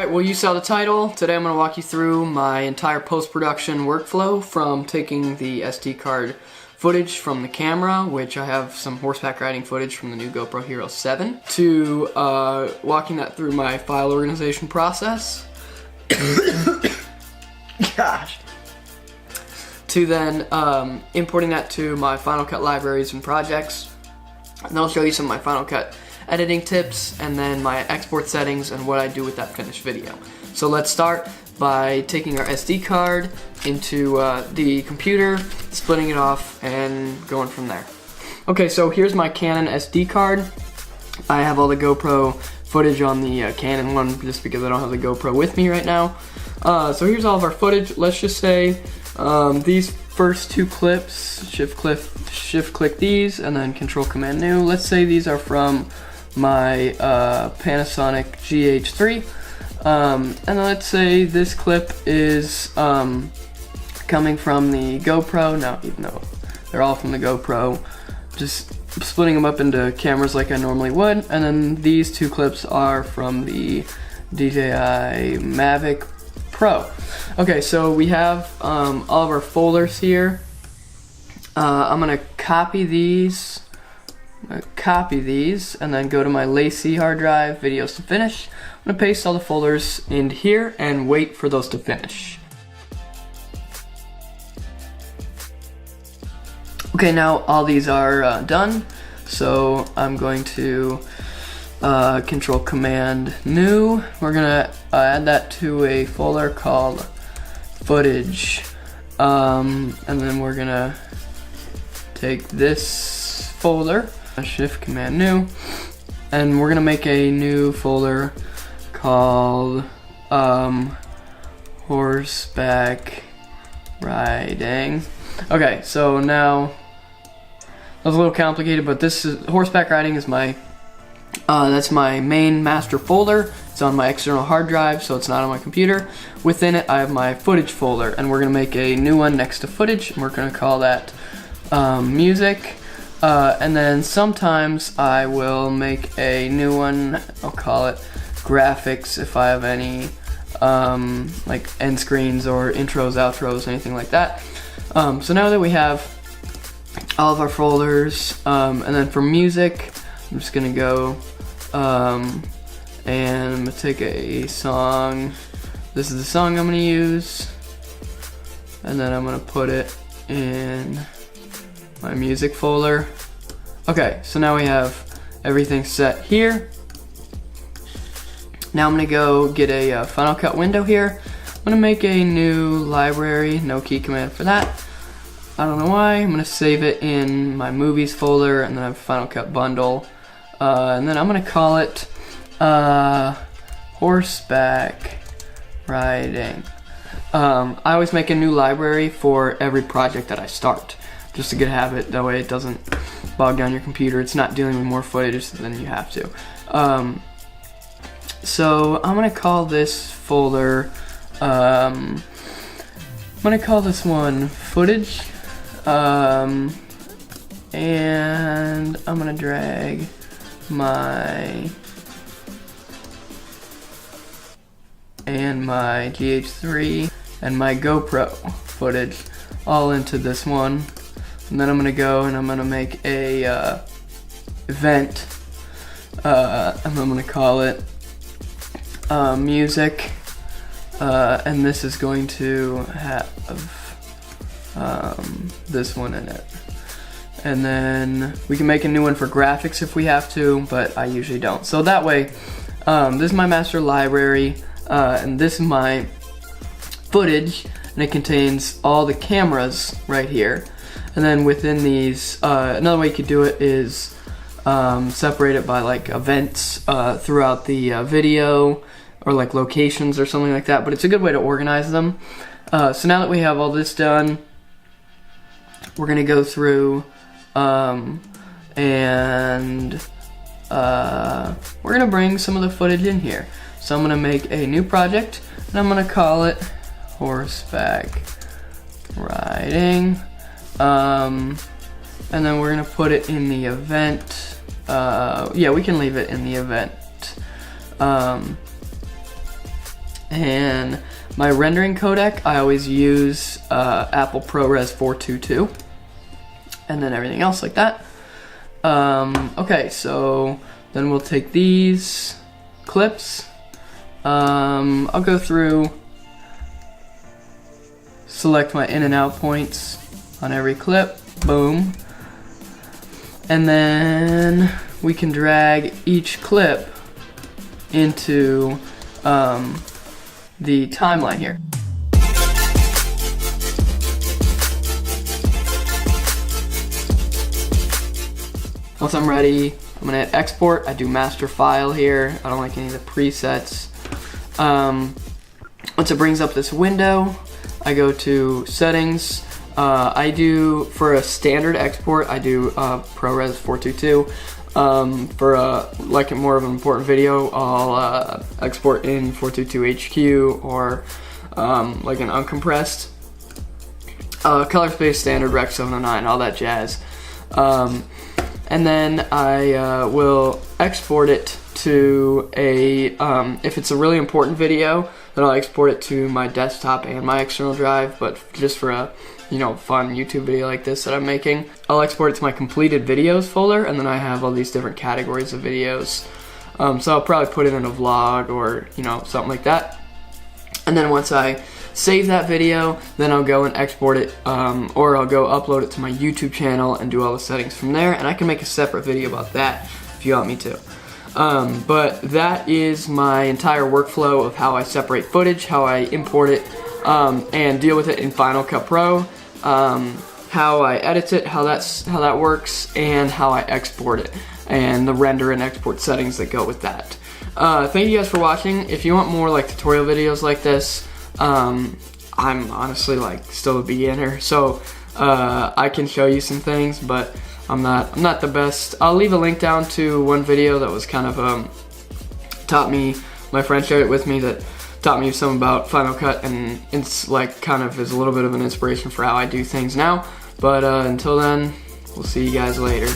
Alright, well you saw the title. Today I'm going to walk you through my entire post-production workflow from taking the SD card footage from the camera, which I have some horseback riding footage from the new GoPro Hero 7, to walking that through my file organization process. Gosh. To then importing that to my Final Cut libraries and projects. And then I'll show you some of my Final Cut editing tips, and then my export settings and what I do with that finished video. So let's start by taking our SD card into the computer, splitting it off, and going from there. Okay, so here's my Canon SD card. I have all the GoPro footage on the Canon one just because I don't have the GoPro with me right now. So here's all of our footage. Let's just say these first two clips, shift click these, and then Control Command New. Let's say these are from my Panasonic GH3, and let's say this clip is coming from the GoPro. Now, even though they're all from the GoPro, just splitting them up into cameras like I normally would, and then these two clips are from the DJI Mavic Pro. Okay, so we have all of our folders here. I'm gonna copy these and then go to my LaCie hard drive, videos to finish. I'm gonna paste all the folders into here and wait for those to finish. Okay, now all these are done, so I'm going to Control Command New. We're gonna add that to a folder called footage, and then we're gonna take this folder, Shift Command New, and we're gonna make a new folder called horseback riding. Okay, so now that was a little complicated, but this is horseback riding is my that's my main master folder. It's on my external hard drive, so it's not on my computer. Within it, I have my footage folder, and we're gonna make a new one next to footage, and we're gonna call that music. And then sometimes I will make a new one. I'll call it graphics if I have any like end screens or intros, outros, anything like that. So now that we have all of our folders, and then for music, I'm just gonna go and I'm gonna take a song. This is the song I'm gonna use, and then I'm gonna put it in my music folder. Okay, so now we have everything set here. Now I'm gonna go get a Final Cut window here. I'm gonna make a new library, no key command for that. I don't know why. I'm gonna save it in my movies folder, and then I have Final Cut bundle. And then I'm gonna call it horseback riding. I always make a new library for every project that I start, just a good habit. That way it doesn't bog down your computer. It's not dealing with more footage than you have to. So I'm gonna call this folder, I'm gonna call this one footage, and I'm gonna drag my GH3 and my GoPro footage all into this one. And then I'm gonna go and I'm gonna make a event, and I'm gonna call it music, and this is going to have this one in it. And then we can make a new one for graphics if we have to, but I usually don't. So that way, this is my master library, and this is my footage, and it contains all the cameras right here. And then within these, another way you could do it is separate it by like events throughout the video, or like locations or something like that, but it's a good way to organize them. So now that we have all this done, we're gonna go through and we're gonna bring some of the footage in here. So I'm gonna make a new project, and I'm gonna call it horseback riding. And then we're gonna put it in the event. Yeah, we can leave it in the event. And my rendering codec, I always use Apple ProRes 422, and then everything else like that. Okay, so then we'll take these clips. I'll go through, select my in and out points on every clip, boom. And then we can drag each clip into the timeline here. Once I'm ready, I'm gonna hit export. I do master file here. I don't like any of the presets. Once it brings up this window, I go to settings. I do, for a standard export, I do ProRes 422. For like more of an important video, I'll export in 422 HQ or like an uncompressed. Color space standard Rec 709, all that jazz. And then I will export it to a, if it's a really important video, then I'll export it to my desktop and my external drive, but just for a, fun YouTube video like this that I'm making, I'll export it to my completed videos folder, and then I have all these different categories of videos. So I'll probably put it in a vlog or, something like that. And then once I save that video, then I'll go and export it, or I'll go upload it to my YouTube channel and do all the settings from there, and I can make a separate video about that if you want me to. But that is my entire workflow of how I separate footage, how I import it, and deal with it in Final Cut Pro, how I edit it, how that works, and how I export it, and the render and export settings that go with that. Thank you guys for watching. If you want more like tutorial videos like this, I'm honestly still a beginner, so I can show you some things, but I'm not the best. I'll leave a link down to one video that was kind of taught me, my friend shared it with me, that taught me some about Final Cut, and it's kind of is a little bit of an inspiration for how I do things now. But until then, we'll see you guys later.